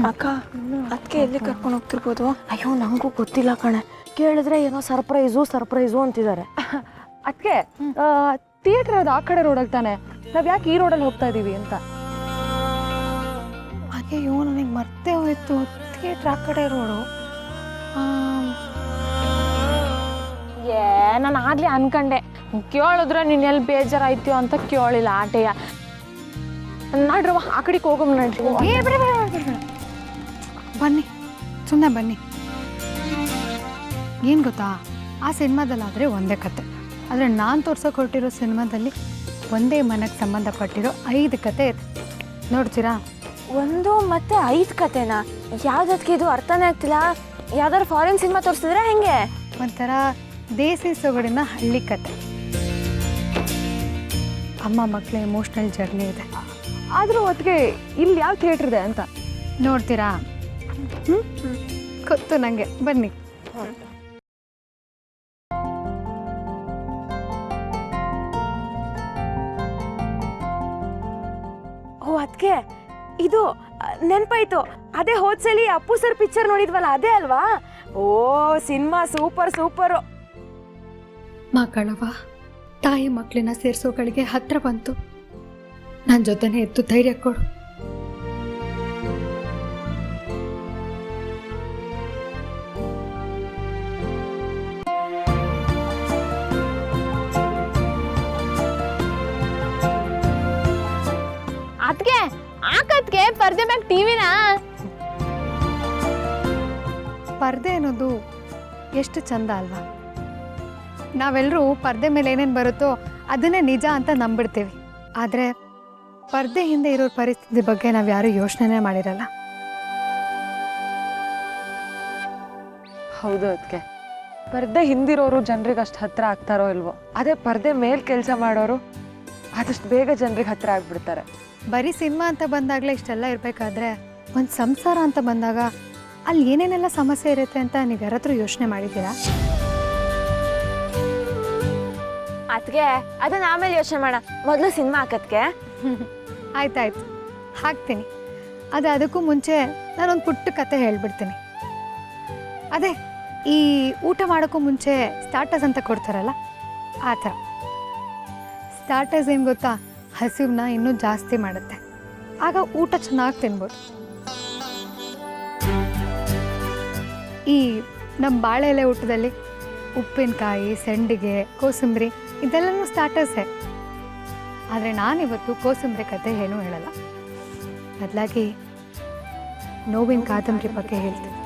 ಅಕ್ಕ ಅದಕ್ಕೆ ಎಲ್ಲಿ ಕರ್ಕೊಂಡು ಹೋಗ್ತಿರ್ಬೋದು? ಅಯ್ಯೋ ನಂಗೂ ಗೊತ್ತಿಲ್ಲ ಕಣೆ, ಕೇಳಿದ್ರೆ ಏನೋ ಸರ್ಪ್ರೈಸು ಅಂತಿದ್ದಾರೆ. ಅದಕ್ಕೆ ಥಿಯೇಟರ್ ಅದು ಆ ಕಡೆ ರೋಡಲ್ಲಿ ತಾನೆ, ನಾವು ಯಾಕೆ ಈ ರೋಡಲ್ಲಿ ಹೋಗ್ತಾ ಇದ್ದೀವಿ ಅಂತ. ಅಯ್ಯೋ ನನಗೆ ಮರ್ತೇ ಹೋಯ್ತು, ಥಿಯೇಟ್ರ್ ಆ ಕಡೆ ರೋಡು. ನಾನು ಆಗ್ಲೇ ಅನ್ಕಂಡೆ, ಕೇಳಿದ್ರೆ ನೀನು ಎಲ್ಲಿ ಬೇಜಾರಾಯ್ತೀಯೋ ಅಂತ ಕೇಳಿಲ್ಲ ಆಟೆಯ. ನಾಡ್ರವ ಆ ಕಡೆಗೆ ಹೋಗೋ ನಡ್ರಿ. ಬನ್ನಿ, ಸುಮ್ಮನೆ ಬನ್ನಿ. ಏನು ಗೊತ್ತಾ, ಆ ಸಿನಿಮಾದಲ್ಲಾದರೆ ಒಂದೇ ಕತೆ, ಆದರೆ ನಾನು ತೋರ್ಸೋಕೆ ಹೊರಟಿರೋ ಸಿನಿಮಾದಲ್ಲಿ ಒಂದೇ ಮನೆಗೆ ಸಂಬಂಧಪಟ್ಟಿರೋ 5 ಕತೆ ಇದೆ. ನೋಡ್ತೀರಾ? 1 ಮತ್ತೆ 5 ಕತೆನಾ? ಯಾವ್ದಕ್ಕೆ ಇದು ಅರ್ಥನೇ ಆಗ್ತಿಲ್ಲ. ಯಾವ್ದಾದ್ರು ಫಾರಿನ್ ಸಿನಿಮಾ ತೋರಿಸಿದ್ರೆ ಹೆಂಗೆ? ಒಂಥರ ದೇಸಿ ಸೊಗಡಿನ ಹಳ್ಳಿ ಕತೆ. ಅಮ್ಮ ಮಕ್ಕಳ ಎಮೋಷ್ನಲ್ ಜರ್ನಿ ಇದೆ. ಆದರೂ ಅದಕ್ಕೆ ಇಲ್ಲಿ ಯಾವ ಥಿಯೇಟರ್ ಇದೆ ಅಂತ ನೋಡ್ತೀರಾ? ಗೊತ್ತು ನನಗೆ, ಬನ್ನಿ. ಓ ಅದಕ್ಕೆ ಇದು ನೆನಪಾಯ್ತು, ಅದೇ ಹೋದ್ಸಲಿ ಅಪ್ಪು ಸರ್ ಪಿಕ್ಚರ್ ನೋಡಿದ್ವಲ್ಲ ಅದೇ ಅಲ್ವಾ? ಓ ಸಿನಿಮಾ ಸೂಪರು. ಮಕ್ಕಳವ ತಾಯಿ ಮಕ್ಕಳನ್ನ ಸೇರಿಸೋಗಳಿಗೆ ಹತ್ರ ಬಂತು. ನನ್ನ ಜೊತೆನೇ ಎತ್ತು ಧೈರ್ಯ ಕೊಡು. ಅದಕ್ಕೆ ಆಕತ್ಗೆ ಪರ್ದೆ ಮ್ಯಾಗ ಟಿವಿನಾ? ಪರ್ದೆ ಅನ್ನೋದು ಎಷ್ಟು ಚಂದ ಅಲ್ವಾ? ನಾವೆಲ್ಲರೂ ಪರ್ದೆ ಮೇಲೆ ಏನೇನು ಬರುತ್ತೋ ಅದನ್ನೇ ನಿಜ ಅಂತ ನಂಬಿಡ್ತೀವಿ. ಆದರೆ ಪರ್ದೆ ಹಿಂದೆ ಇರೋ ಪರಿಸ್ಥಿತಿ ಬಗ್ಗೆ ನಾವು ಯಾರೂ ಯೋಚನೆ ಮಾಡಿರಲ್ಲ. ಹೌದು. ಅದಕ್ಕೆ ಪರ್ದೆ ಹಿಂದಿರೋರು ಜನರಿಗೆ ಅಷ್ಟು ಹತ್ರ ಆಗ್ತಾರೋ ಇಲ್ವೋ, ಅದೇ ಪರ್ದೆ ಮೇಲೆ ಕೆಲಸ ಮಾಡೋರು ಆದಷ್ಟು ಬೇಗ ಜನರಿಗೆ ಹತ್ರ ಆಗ್ಬಿಡ್ತಾರೆ. ಬರೀ ಸಿನಿಮಾ ಅಂತ ಬಂದಾಗಲೇ ಇಷ್ಟೆಲ್ಲ ಇರಬೇಕಾದ್ರೆ ಒಂದು ಸಂಸಾರ ಅಂತ ಬಂದಾಗ ಅಲ್ಲಿ ಏನೇನೆಲ್ಲ ಸಮಸ್ಯೆ ಇರುತ್ತೆ ಅಂತ ನೀವು ಯಾರಾದ್ರೂ ಯೋಚನೆ ಮಾಡಿದ್ದೀರಾ? ಅದಕ್ಕೆ ಅದನ್ನ ಆಮೇಲೆ ಯೋಚನೆ ಮಾಡ, ಮೊದಲು ಸಿನಿಮಾ ಹಾಕತ್ಗೆ. ಆಯ್ತಾಯ್ತು, ಹಾಕ್ತೀನಿ. ಅದು ಅದಕ್ಕೂ ಮುಂಚೆ ನಾನೊಂದು ಪುಟ್ಟ ಕತೆ ಹೇಳ್ಬಿಡ್ತೀನಿ. ಅದೇ ಈ ಊಟ ಮಾಡೋಕ್ಕೂ ಮುಂಚೆ ಸ್ಟಾರ್ಟರ್ಸ್ ಅಂತ ಕೊಡ್ತಾರಲ್ಲ, ಆ ಥರ. ಸ್ಟಾರ್ಟರ್ಸ್ ಏನು ಗೊತ್ತಾ, ಹಸಿವನ್ನ ಇನ್ನೂ ಜಾಸ್ತಿ ಮಾಡುತ್ತೆ. ಆಗ ಊಟ ಚೆನ್ನಾಗಿ ತಿನ್ಬೋದು. ಈ ನಮ್ಮ ಬಾಳೆ ಎಲೆ ಊಟದಲ್ಲಿ ಉಪ್ಪಿನಕಾಯಿ, ಸಂಡಿಗೆ, ಕೋಸಂಬರಿ ಇದೆಲ್ಲನೂ ಸ್ಟಾರ್ಟರ್ಸೇ. ಆದರೆ ನಾನಿವತ್ತು ಕೋಸಂಬರಿ ಕತೆ ಏನೂ ಹೇಳಲ್ಲ, ಬದಲಾಗಿ ನೋವಿನ ಕಾದಂಬರಿ ಬಗ್ಗೆ ಹೇಳ್ತೀನಿ.